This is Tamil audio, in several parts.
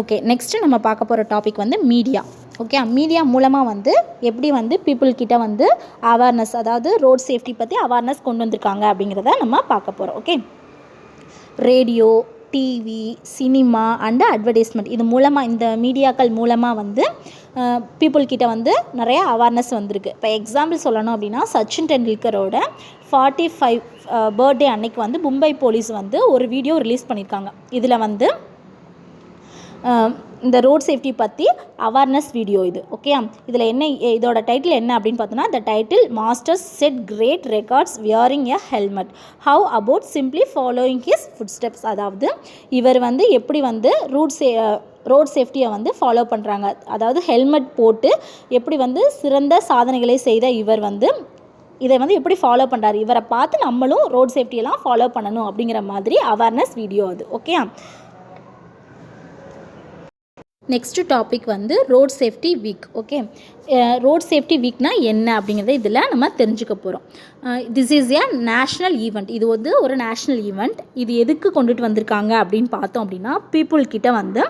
ஓகே, நெக்ஸ்ட்டு நம்ம பார்க்க போகிற டாபிக் வந்து மீடியா. ஓகே, மீடியா மூலமாக வந்து எப்படி வந்து பீப்புள்கிட்ட வந்து அவேர்னஸ், அதாவது ரோட் சேஃப்டி பற்றி அவேர்னஸ் கொண்டு வந்திருக்காங்க அப்படிங்கிறத நம்ம பார்க்க போகிறோம். Okay, radio, TV, cinema and advertisement இது மூலமாக, இந்த மீடியாக்கள் மூலமாக வந்து பீப்புள்கிட்ட வந்து நிறையா அவேர்னஸ் வந்திருக்கு. இப்போ எக்ஸாம்பிள் சொல்லணும் அப்படின்னா, சச்சின் டெண்டுல்கரோட 45 பர்த்டே அன்னைக்கு வந்து மும்பை போலீஸ் வந்து ஒரு வீடியோ ரிலீஸ் பண்ணியிருக்காங்க. இதில் வந்து இந்த ரோட் சேஃப்டி பற்றி அவேர்னஸ் வீடியோ இது. ஓகே, இதில் என்ன, இதோட டைட்டில் என்ன அப்படின்னு பார்த்தோன்னா, the title masters set great records wearing a helmet, how about simply following his footsteps. அதாவது இவர் வந்து எப்படி வந்து ரோட் சேஃப்டியை வந்து ஃபாலோ பண்ணுறாங்க, அதாவது ஹெல்மெட் போட்டு எப்படி வந்து சிறந்த சாதனைகளை செய்த இவர் வந்து இதை வந்து எப்படி ஃபாலோ பண்ணுறாரு, இவரை பார்த்து நம்மளும் ரோட் சேஃப்டியெல்லாம் ஃபாலோ பண்ணணும் அப்படிங்கிற மாதிரி அவேர்னஸ் வீடியோ அது. ஓகே, நெக்ஸ்ட்டு டாபிக் வந்து road safety week. Okay, road safety வீக்னா என்ன அப்படிங்கிறத இதில் நம்ம தெரிஞ்சுக்க போகிறோம். This is a national event. இது வந்து ஒரு நேஷ்னல் ஈவெண்ட். இது எதுக்கு கொண்டுட்டு வந்திருக்காங்க அப்படின்னு பார்த்தோம் அப்படின்னா, பீப்புள்கிட்ட வந்து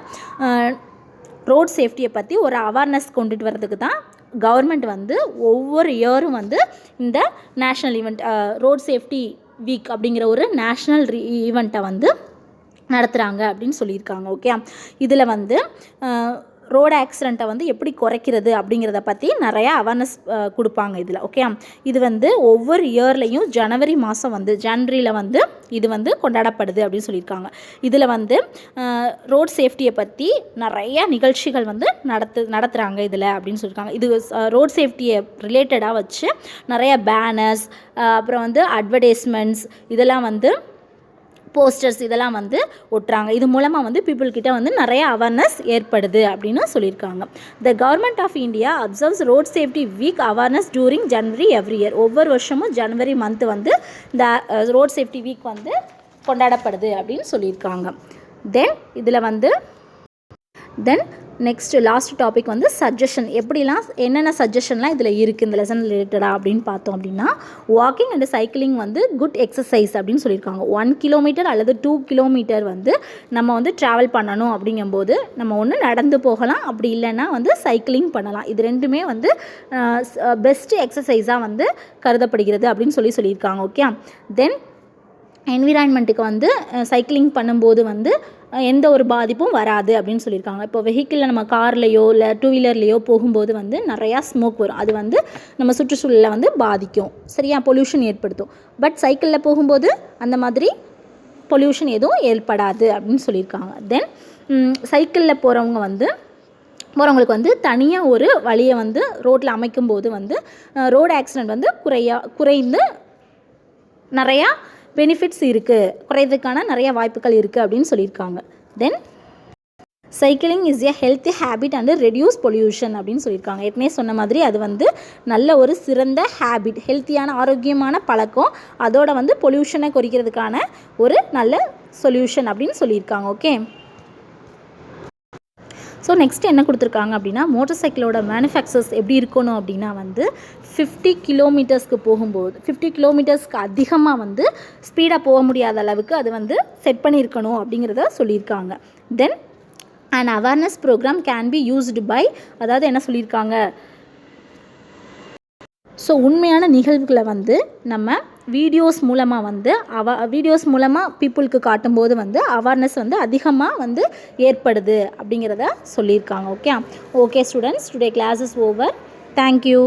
ரோட் சேஃப்டியை பற்றி ஒரு அவேர்னஸ் கொண்டுட்டு வர்றதுக்கு தான் கவர்மெண்ட் வந்து ஒவ்வொரு இயரும் வந்து இந்த national event, road safety week அப்படிங்கிற ஒரு நேஷ்னல் ஈவெண்ட்டை வந்து நடத்துகிறாங்க அப்படின்னு சொல்லியிருக்காங்க. ஓகே, இதில் வந்து ரோடு ஆக்சிடெண்ட்டை வந்து எப்படி குறைக்கிறது அப்படிங்கிறத பற்றி நிறையா அவேர்னஸ் கொடுப்பாங்க இதில். ஓகே, இது வந்து ஒவ்வொரு இயர்லேயும் ஜனவரி மாதம் வந்து ஜனவரியில் வந்து இது வந்து கொண்டாடப்படுது அப்படின்னு சொல்லியிருக்காங்க. இதில் வந்து ரோட் சேஃப்டியை பற்றி நிறையா நிகழ்ச்சிகள் வந்து நடத்துகிறாங்க இதில் அப்படின்னு சொல்லியிருக்காங்க. இது ரோட் சேஃப்டியை ரிலேட்டடாக வச்சு நிறையா பேனர்ஸ், அப்புறம் வந்து அட்வர்டைஸ்மெண்ட்ஸ், இதெல்லாம் வந்து போஸ்டர்ஸ் இதெல்லாம் வந்து ஒட்டுறாங்க. இது மூலமாக வந்து பீப்புள்கிட்ட வந்து நிறைய அவேர்னஸ் ஏற்படுது அப்படின்னு சொல்லியிருக்காங்க. The government of India observes road safety week awareness during January every year. ஒவ்வொரு வருஷமும் ஜனவரி மந்த் வந்து இந்த ரோட் சேஃப்டி வீக் வந்து கொண்டாடப்படுது அப்படின்னு சொல்லியிருக்காங்க. தென் நெக்ஸ்ட் லாஸ்ட் டாபிக் வந்து சஜஷன். எப்படிலாம் என்னென்ன சஜஷன்லாம் இதில் இருக்குது இந்த லெசன் ரிலேட்டடாக அப்படின்னு பார்த்தோம் அப்படின்னா, வாக்கிங் அண்ட் சைக்கிளிங் வந்து குட் எக்ஸசைஸ் அப்படின்னு சொல்லியிருக்காங்க. 1 கிலோமீட்டர் அல்லது 2 கிலோமீட்டர் வந்து நம்ம வந்து ட்ராவல் பண்ணணும் அப்படிங்கும்போது நம்ம ஒன்று நடந்து போகலாம், அப்படி இல்லைன்னா வந்து சைக்கிளிங் பண்ணலாம். இது ரெண்டுமே வந்து பெஸ்ட்டு எக்ஸசைஸாக வந்து கருதப்படுகிறது அப்படின்னு சொல்லியிருக்காங்க. ஓகே, தென் என்விரான்மெண்ட்டுக்கு வந்து சைக்கிளிங் பண்ணும்போது வந்து எந்த ஒரு பாதிப்பும் வராது அப்படின்னு சொல்லியிருக்காங்க. இப்போ வெஹிக்கிளில் நம்ம கார்லேயோ இல்லை 2 வீலர்லேயோ போகும்போது வந்து நிறையா ஸ்மோக் வரும். அது வந்து நம்ம சுற்றுச்சூழலை வந்து பாதிக்கும், சரியா, பொல்யூஷன் ஏற்படுத்தும். பட் சைக்கிளில் போகும்போது அந்த மாதிரி பொல்யூஷன் எதுவும் ஏற்படாது அப்படின்னு சொல்லியிருக்காங்க. தென் சைக்கிளில் போகிறவங்களுக்கு வந்து தனியாக ஒரு வழியை வந்து ரோட்டில் அமைக்கும்போது வந்து ரோடு ஆக்சிடெண்ட் வந்து குறைந்து நிறையா பெனிஃபிட்ஸ் இருக்குது, குறையதுக்கான நிறைய வாய்ப்புகள் இருக்குது அப்படின்னு சொல்லியிருக்காங்க. Then cycling is a healthy habit and reduce pollution அப்படின்னு சொல்லியிருக்காங்க. ஏற்கனவே சொன்ன மாதிரி அது வந்து நல்ல ஒரு சிறந்த ஹேபிட், ஹெல்த்தியான ஆரோக்கியமான பழக்கம், அதோட வந்து பொல்யூஷனை குறைக்கிறதுக்கான ஒரு நல்ல சொல்யூஷன் அப்படின்னு சொல்லியிருக்காங்க. ஓகே, ஸோ நெக்ஸ்ட் என்ன கொடுத்துருக்காங்க அப்படின்னா, மோட்டார் சைக்கிளோட மேனுஃபேக்சர்ஸ் எப்படி இருக்கணும் அப்படின்னா வந்து 50 கிலோமீட்டர்ஸ்க்கு போகும்போது 50 கிலோமீட்டர்ஸ்க்கு அதிகமாக வந்து ஸ்பீடாக போக முடியாத அளவுக்கு அது வந்து செட் பண்ணியிருக்கணும் அப்படிங்கிறத சொல்லியிருக்காங்க. Then and awareness program can be used by, அதாவது என்ன சொல்லியிருக்காங்க, ஸோ உண்மையான நிகழ்வுகளை வந்து நம்ம வீடியோஸ் மூலமாக பீப்புளுக்கு காட்டும்போது வந்து அவேர்னஸ் வந்து அதிகமாக வந்து ஏற்படுது அப்படிங்கிறத சொல்லியிருக்காங்க. Okay students, today class is over. Thank you.